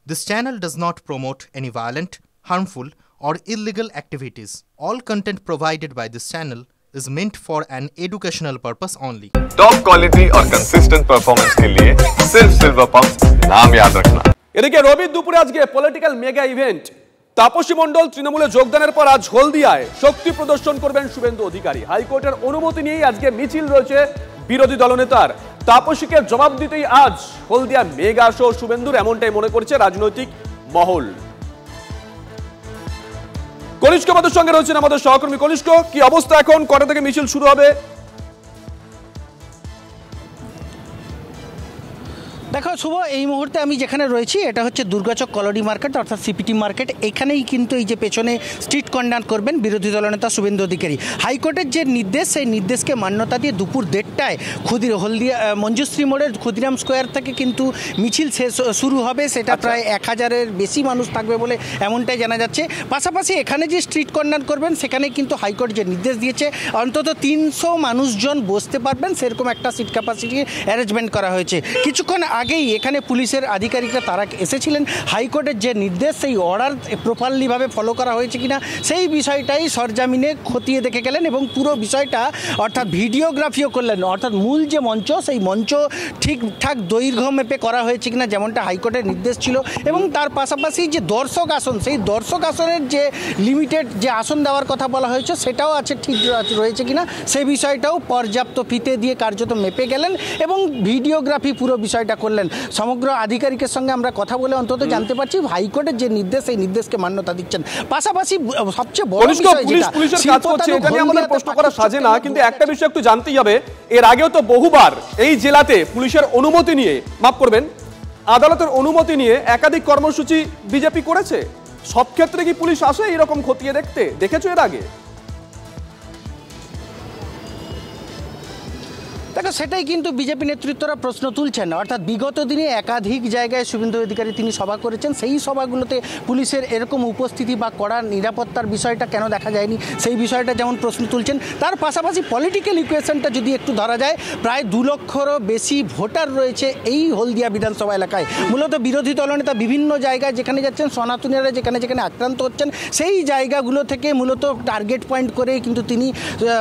This channel does not promote any violent, harmful, or illegal activities. All content provided by this channel is meant for an educational purpose only. Top quality और consistent performance के लिए सिर्फ silver pumps नाम याद रखना। এদিকে রবি দুপুরে আজকে পলিটিক্যাল মেগা ইভেন্ট তাপসী মণ্ডল তৃণমূলে যোগদানের পর আজ হলদিয়ায় শক্তি প্রদর্শন করবেন শুভেন্দু অধিকারী। হাইকোর্টের অনুমতি নিয়েই আজকে মিছিল রয়েছে বিরোধী দলনেতার। তাপসীকে জবাব দিতেই আজ হলদিয়া মেগা শো শুভেন্দুর, এমনটাই মনে করছে রাজনৈতিক মহল। কনিষ্ক আমাদের সঙ্গে রয়েছেন আমাদের সহকর্মী। কনিষ্ক, কি অবস্থা এখন, কটা থেকে মিছিল শুরু হবে? দেখো শুভ, এই মুহূর্তে আমি যেখানে রয়েছি এটা হচ্ছে দুর্গাচক কলোনি মার্কেট অর্থাৎ সিপিটি মার্কেট। এখানেই কিন্তু এই যে পেছনে স্ট্রিট কর্নার করবেন বিরোধী দলনেতা শুভেন্দু অধিকারী। হাইকোর্টের যে নির্দেশ, সেই নির্দেশকে মান্যতা দিয়ে দুপুর 1:30টায় হলদিয়া মঞ্জুশ্রী মোড়ের ক্ষুদিরাম স্কোয়ার থেকে কিন্তু মিছিল শুরু হবে। সেটা প্রায় 1000-এর বেশি মানুষ থাকবে বলে এমনটাই জানা যাচ্ছে। পাশাপাশি এখানে যে স্ট্রিট কর্নার করবেন সেখানে কিন্তু হাইকোর্ট যে নির্দেশ দিয়েছে অন্তত 300 মানুষজন বসতে পারবেন, সেরকম একটা সিট ক্যাপাসিটি অ্যারেঞ্জমেন্ট করা হয়েছে। কিছুক্ষণ আগেই এখানে পুলিশের আধিকারিকরা তারা এসেছিলেন। হাইকোর্টের যে নির্দেশ, সেই অর্ডার প্রপারলিভাবে ফলো করা হয়েছে কিনা সেই বিষয়টাই সরজমিনে খতিয়ে দেখে গেলেন এবং পুরো বিষয়টা অর্থাৎ ভিডিওগ্রাফিও করলেন। অর্থাৎ মূল যে মঞ্চ, সেই মঞ্চ ঠিকঠাক দৈর্ঘ্য মেপে করা হয়েছে কিনা যেমনটা হাইকোর্টের নির্দেশ ছিল, এবং তার পাশাপাশি যে দর্শক আসন, সেই দর্শক আসনের যে লিমিটেড যে আসন দেওয়ার কথা বলা হয়েছে সেটাও আছে ঠিক রয়েছে কিনা সেই বিষয়টাও পর্যাপ্ত ফিতে দিয়ে কার্যত মেপে গেলেন এবং ভিডিওগ্রাফি পুরো বিষয়টা করলেন। সমগ্র আধিকারিকের সঙ্গে আমরা কথা বলে অন্তত জানতে পারছি হাইকোর্টের যে নির্দেশ, সেই নির্দেশকে মান্যতা দিচ্ছেন। পাশাপাশি সবচেয়ে বড় বিষয় যেটা পুলিশের কাজ করছে, এটা নিয়ে আমাদের প্রশ্ন করা সাজে না, কিন্তু একটা বিষয় একটু জানতেই হবে। এর আগেও তো বহুবার এই জেলাতে পুলিশের অনুমতি নিয়ে, মাফ করবেন, আদালতের অনুমতি নিয়ে একাধিক কর্মসূচি বিজেপি করেছে। সব ক্ষেত্রে কি পুলিশ আসে এরকম খতিয়ে দেখতে? দেখেছো এর আগে? দেখো, সেটাই কিন্তু বিজেপি নেতৃত্বরা প্রশ্ন তুলছেন। অর্থাৎ বিগত দিনে একাধিক জায়গায় শুভেন্দু অধিকারী তিনি সভা করেছেন, সেই সভাগুলোতে পুলিশের এরকম উপস্থিতি বা কড়া নিরাপত্তার বিষয়টা কেন দেখা যায়নি সেই বিষয়টা যেমন প্রশ্ন তুলছেন। তার পাশাপাশি পলিটিক্যাল ইকুয়েশনটা যদি একটু ধরা যায়, প্রায় 2 লক্ষেরও বেশি ভোটার রয়েছে এই হলদিয়া বিধানসভা এলাকায়। মূলত বিরোধী দলনেতা বিভিন্ন জায়গায় যেখানে যাচ্ছেন, সনাতনীরা যেখানে যেখানে আক্রান্ত হচ্ছেন, সেই জায়গাগুলো থেকে মূলত টার্গেট পয়েন্ট করেই কিন্তু তিনি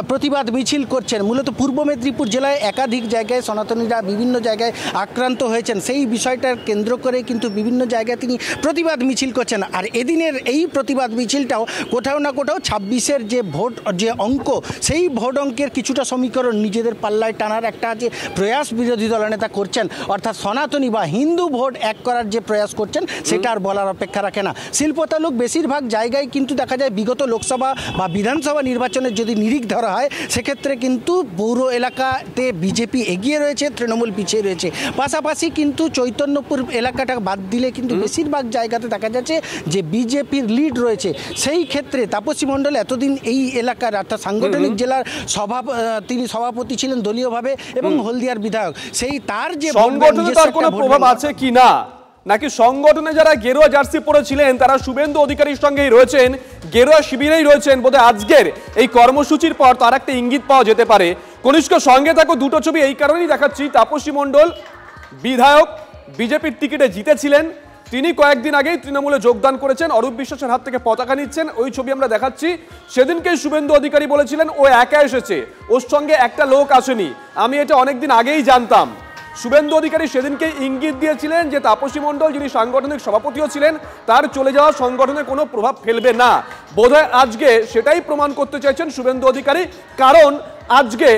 প্রতিবাদ মিছিল করছেন। মূলত পূর্ব মেদিনীপুর জেলায় একাধিক জায়গায় সনাতনীরা বিভিন্ন জায়গায় আক্রান্ত হয়েছেন, সেই বিষয়টার কেন্দ্র করে কিন্তু বিভিন্ন জায়গায় তিনি প্রতিবাদ মিছিল করছেন। আর এদিনের এই প্রতিবাদ মিছিলটাও কোথাও না কোথাও 26-এর যে ভোট যে অঙ্ক, সেই ভোট অঙ্কের কিছুটা সমীকরণ নিজেদের পাল্লায় টানার একটা যে প্রয়াস বিরোধী দলনেতা করছেন, অর্থাৎ সনাতনী বা হিন্দু ভোট এক করার যে প্রয়াস করছেন সেটা আর বলার অপেক্ষা রাখে না। শিল্প তালুক বেশিরভাগ জায়গায় কিন্তু দেখা যায় বিগত লোকসভা বা বিধানসভা নির্বাচনের যদি নিরিখ ধরা হয় সেক্ষেত্রে কিন্তু পৌর এলাকাতে বিজেপি এগিয়ে রয়েছে, তৃণমূল পিছিয়ে রয়েছে। পাশাপাশি কিন্তু চৈতন্যপুর এলাকাটা বাদ দিলে কিন্তু বেশিরভাগ জায়গাতে দেখা যাচ্ছে যে বিজেপির লিড রয়েছে। সেই ক্ষেত্রে তাপসী মণ্ডল এতদিন এই এলাকার অর্থাৎ সাংগঠনিক জেলার তিনি সভাপতি ছিলেন দলীয়ভাবে এবং হলদিয়ার বিধায়ক, সেই তার যে সংগঠনে তার কোনো প্রভাব আছে কি না, নাকি সংগঠনে যারা গেরুয়া জার্সি পরেছিলেন তারা শুভেন্দু অধিকারীর সঙ্গেই রয়েছেন, গেরুয়া শিবিরেই রয়েছেন, বোধহয় আজকের এই কর্মসূচির পর তার একটা ইঙ্গিত পাওয়া যেতে পারে। কনিষ্ক, সঙ্গে থাকো, দুটো ছবি এই কারণেই দেখাচ্ছি। তাপসী মণ্ডল বিধায়ক, বিজেপির টিকিটে জিতেছিলেন, তিনি কয়েকদিন আগেই তৃণমূলে যোগদান করেছেন, অরূপ বিশ্বাসের হাত থেকে পতাকা নিচ্ছেন, ওই ছবি আমরা দেখাচ্ছি। সেদিনকেই শুভেন্দু অধিকারী বলেছিলেন ও একা এসেছে, ওর সঙ্গে একটা লোক আসেনি। আমি এটা অনেকদিন আগেই জানতাম। শুভেন্দু অধিকারী সেদিনকে ইঙ্গিত দিয়েছিলেন যে তাপসী মণ্ডল, যিনি সাংগঠনিক সভাপতিও ছিলেন, তার চলে যাওয়া সংগঠনে কোনো প্রভাব ফেলবে না। বোধহয় আজকে সেটাই প্রমাণ করতে চাইছেন শুভেন্দু অধিকারী, কারণ আজকে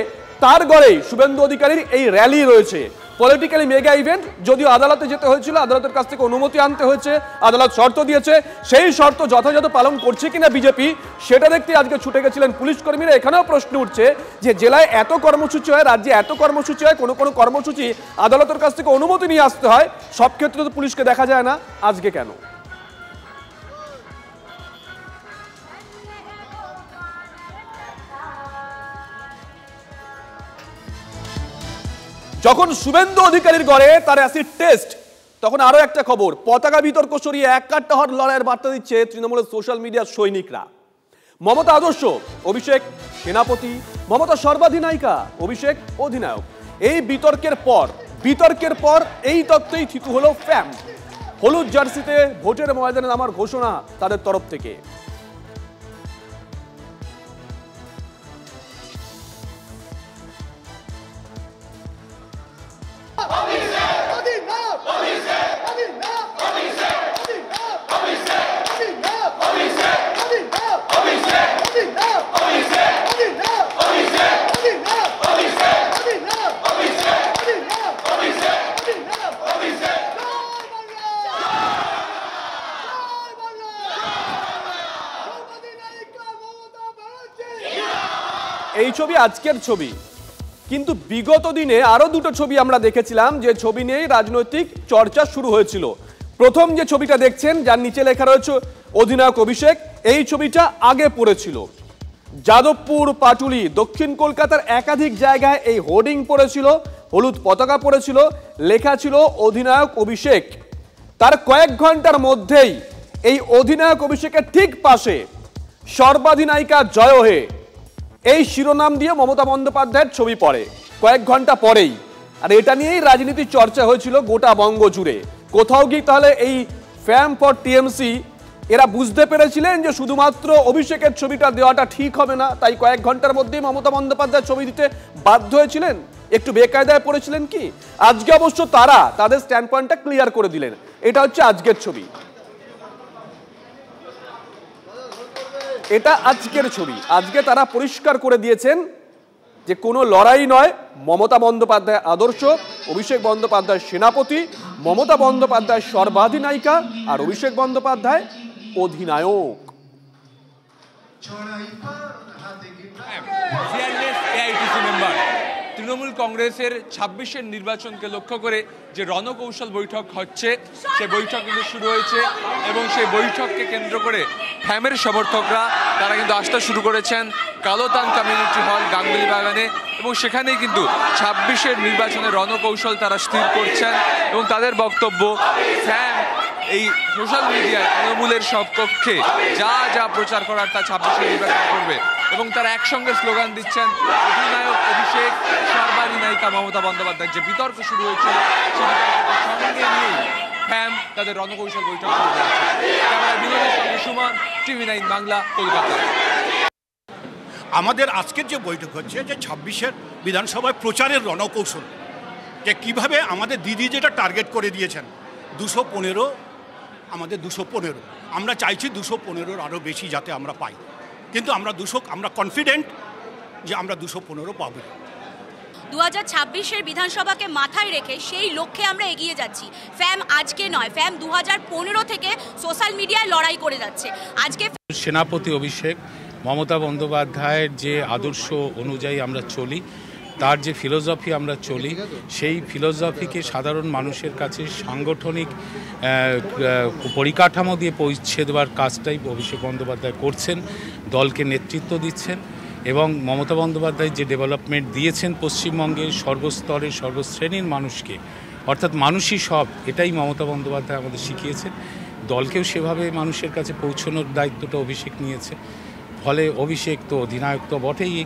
তার গড়েই শুভেন্দু অধিকারীর এই র্যালি রয়েছে। পলিটিক্যালি মেগা ইভেন্ট, যদিও আদালতে যেতে হয়েছিল, আদালতের কাছ থেকে অনুমতি আনতে হয়েছে, আদালত শর্ত দিয়েছে, সেই শর্ত যথাযথ পালন করছে কিনা বিজেপি সেটা দেখতে আজকে ছুটে গেছিলেন পুলিশ কর্মীরা। এখানেও প্রশ্ন উঠছে যে জেলায় এত কর্মসূচি হয়, রাজ্যে এত কর্মসূচি হয়, কোনো কোনো কর্মসূচি আদালতের কাছ থেকে অনুমতি নিয়ে আসতে হয়, সব ক্ষেত্রে তো পুলিশকে দেখা যায় না, আজকে কেন? যখন শুভেন্দু অধিকারীর গড়ে তার অ্যাসিড টেস্ট, তখন আরো একটা খবর, পতাকা বিতর্ক সরিয়ে এক কাট্টা হওয়ার লড়াইয়ের বার্তা দিচ্ছে তৃণমূলের সোশ্যাল মিডিয়ার সৈনিকরা। মমতা আদর্শ, অভিষেক সেনাপতি, মমতা সর্বাধিনায়িকা, অভিষেক অধিনায়ক। এই বিতর্কের পর এই তত্ত্বেই থিতু হলো ফ্যাম। হলুদ জার্সিতে ভোটের ময়দানে নামার ঘোষণা তাদের তরফ থেকে। এই ছবি আজকের ছবি, কিন্তু বিগত দিনে আরো দুটো ছবি আমরা দেখেছিলাম যে ছবি নিয়েই রাজনৈতিক চর্চা শুরু হয়েছিল। প্রথম যে ছবিটা দেখছেন যার নিচে লেখা রয়েছে অধিনায়ক অভিষেক, এই ছবিটা আগে পড়েছিল যাদবপুর, পাটুলি, দক্ষিণ কলকাতার একাধিক জায়গায় এই হোর্ডিং পড়েছিল, হলুদ পতাকা পড়েছিল, লেখা ছিল অধিনায়ক অভিষেক। তার কয়েক ঘন্টার মধ্যেই এই অধিনায়ক অভিষেকের ঠিক পাশে সর্বাধিনায়িকা জয় হে এই শিরোনাম দিয়ে মমতা বন্দ্যোপাধ্যায়ের ছবি পড়ে কয়েক ঘন্টা পরেই। আর এটা নিয়েই রাজনীতির চর্চা হয়েছিল গোটা বঙ্গ জুড়ে। কোথাও গিয়ে তাহলে এই ফ্যাম ফর টিএমসি এরা বুঝতে পেরেছিলেন যে শুধুমাত্র অভিষেকের ছবিটা দেওয়াটা ঠিক হবে না, তাই কয়েক ঘন্টার মধ্যেই মমতা বন্দ্যোপাধ্যায়ের ছবি দিতে বাধ্য হয়েছিলেন, একটু বেকায়দায় পড়েছিলেন কি? আজকে অবশ্য তারা তাদের স্ট্যান্ড পয়েন্টটা ক্লিয়ার করে দিলেন। এটা হচ্ছে আজকের ছবি, এটা আজকের ছবি। আজকে তারা পরিষ্কার করে দিয়েছেন যে কোনো লড়াই নয়, মমতা বন্দ্যোপাধ্যায় আদর্শ, অভিষেক বন্দ্যোপাধ্যায় সেনাপতি, মমতা বন্দ্যোপাধ্যায় সর্বাধিনায়িকা আর অভিষেক বন্দ্যোপাধ্যায় অধিনায়ক। তৃণমূল কংগ্রেসের ২৬-এর নির্বাচনকে লক্ষ্য করে যে রণকৌশল বৈঠক হচ্ছে, সে বৈঠক কিন্তু শুরু হয়েছে এবং সেই বৈঠককে কেন্দ্র করে ফ্যামের সমর্থকরা তারা কিন্তু আসতে শুরু করেছেন কালোতান কমিউনিটি হল গাঙ্গুলি বাগানে, এবং সেখানেই কিন্তু ২৬-এর নির্বাচনের রণকৌশল তারা স্থির করছেন। এবং তাদের বক্তব্য, ফ্যাম এই সোশ্যাল মিডিয়ায় তৃণমূলের সপক্ষে যা যা প্রচার করার তা ২৬-এর নির্বাচন করবে, এবং তারা একসঙ্গে স্লোগান দিচ্ছেন অধিনায়ক অভিষেক, সর্বাধিনায়িকা মমতা বন্দ্যোপাধ্যায়। যে বিতর্ক শুরু হয়েছিল সেই বিতর্ককে সঙ্গে নিয়েই ফ্যাম তাদের রণকৌশল বৈঠক শুরু করেছে। ক্যামেরা বিনোদের সঙ্গে সুমন, TV9 বাংলা, কলকাতা। আমাদের আজকের যে বৈঠক হচ্ছে যে ২৬-এর বিধানসভায় প্রচারের রণকৌশল, যে কীভাবে আমাদের দিদি যেটা টার্গেট করে দিয়েছেন ২১৫, আমাদের ২১৫, আমরা চাইছি ২১৫-র আরও বেশি যাতে আমরা পাই, কিন্তু আমরা কনফিডেন্ট যে আমরা ২১৫ পাবো। 2026-এর বিধানসভাকে মাথায় রেখে সেই লক্ষ্যে আমরা এগিয়ে যাচ্ছি। ফ্যাম আজকে নয়, ফ্যাম 2015 থেকে সোশ্যাল মিডিয়ায় লড়াই করে যাচ্ছে। আজকে সেনাপতি অভিষেক, মমতা বন্দ্যোপাধ্যায়ের যে আদর্শ অনুযায়ী আমরা চলি, তার যে ফিলোসফি আমরা চলি, সেই ফিলোসফিকে সাধারণ মানুষের কাছে সাংগঠনিক পরিকাঠামো দিয়ে পৌঁছে দেওয়ার কাজটাই অভিষেক বন্দ্যোপাধ্যায় করছেন, দলকে নেতৃত্ব দিচ্ছেন। এবং মমতা বন্দ্যোপাধ্যায় যে ডেভেলপমেন্ট দিয়েছেন পশ্চিমবঙ্গের সর্বস্তরের সর্বশ্রেণীর মানুষকে, অর্থাৎ মানুষই সব, এটাই মমতা বন্দ্যোপাধ্যায় আমাদের শিখিয়েছেন। দলকেও সেভাবে মানুষের কাছে পৌঁছানোর দায়িত্বটা অভিষেক নিয়েছে। ফলে অভিষেক তো অধিনায়ক তো বটেই,